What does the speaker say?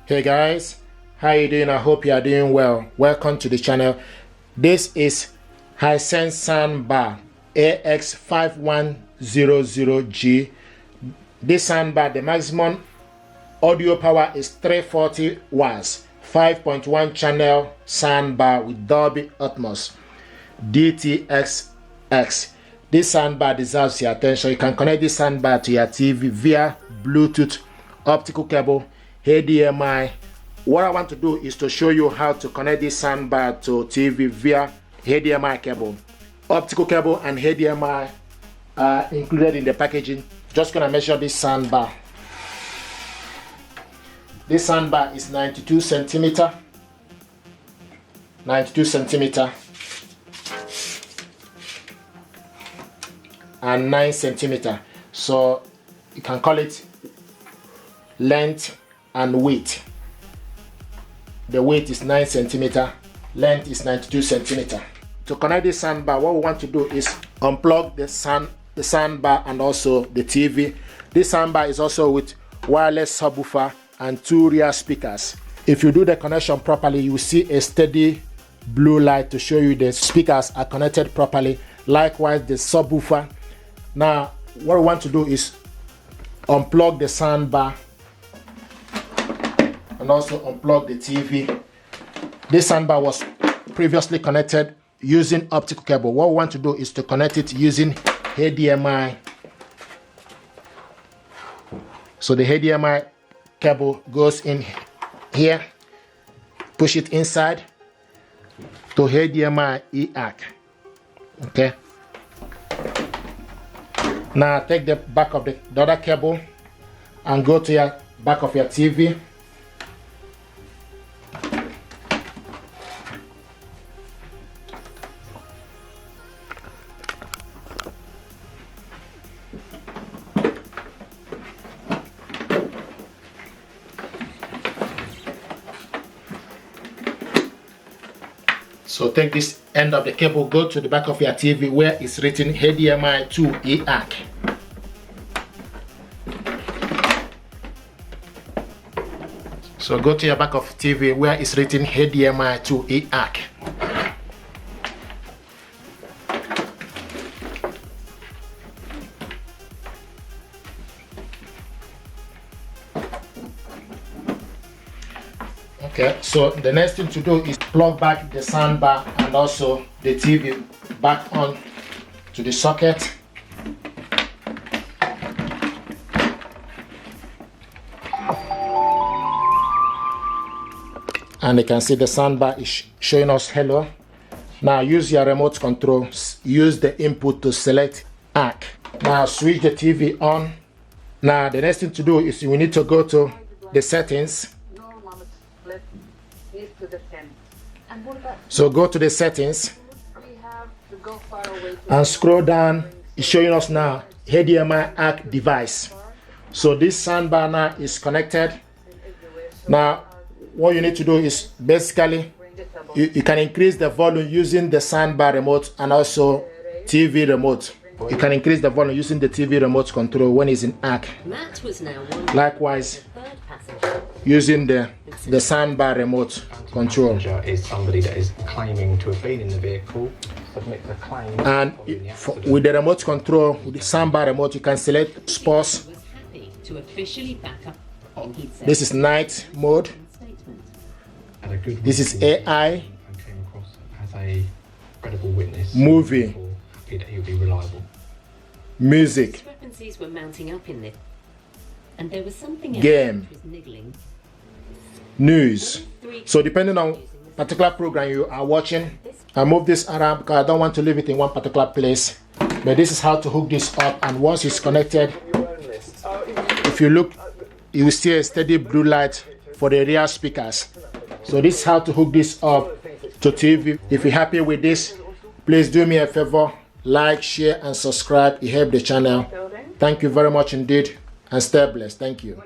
Hey guys, how you doing? I hope you are doing well. Welcome to the channel. This is Hisense Soundbar AX5100G. This soundbar, the maximum audio power is 340 watts, 5.1 channel soundbar with Dolby Atmos DTS. This soundbar deserves your attention. You can connect this soundbar to your TV via Bluetooth, optical cable, HDMI. What I want to do is to show you how to connect this soundbar to TV via HDMI cable. Optical cable and HDMI are included in the packaging. Just gonna measure this soundbar. This soundbar is 92 centimeter and 9 centimeter. So you can call it length and weight. The weight is 9 centimeter, length is 92 centimeter. To connect this soundbar, what we want to do is unplug the soundbar and also the TV. This soundbar is also with wireless subwoofer and 2 rear speakers. If you do the connection properly, you will see a steady blue light to show you the speakers are connected properly. Likewise, the subwoofer. Now, what we want to do is unplug the soundbar and also unplug the TV. This soundbar was previously connected using optical cable. What we want to do is to connect it using HDMI. So the HDMI cable goes in here, push it inside to HDMI ARC. Okay. Now take the back of the other cable and go to your back of your TV. So take this end of the cable, go to the back of your TV where it's written HDMI to ARC. So go to your back of TV where it's written HDMI to ARC. Okay, so the next thing to do is plug back the soundbar and also the TV back on to the socket. And you can see the soundbar is showing us hello. Now use your remote control, use the input to select ARC. Now switch the TV on. Now the next thing to do is we need to go to the settings. So go to the settings and scroll down. It's showing us now HDMI ARC device. So this soundbar now is connected. Now what you need to do is basically you can increase the volume using the soundbar remote and also TV remote. You can increase the volume using the TV remote control when it's in ARC. Likewise, using the soundbar remote control. Is somebody that is claiming to have been in the vehicle, submit the claim. And with the remote control, with the soundbar remote, you can select sports. This is night mode. This is AI. Came across as a credible witness. Movie. Happy that he'll be reliable. Music. Discrepancies were mounting up in this, and there was something else game. that was niggling. News. So depending on particular program you are watching, I move this around because I don't want to leave it in one particular place. But this is how to hook this up, and once it's connected, if you look, you will see a steady blue light for the rear speakers. So this is how to hook this up to TV. If you're happy with this, please do me a favor, like, share and subscribe. It helps the channel. Thank you very much indeed, and stay blessed. Thank you.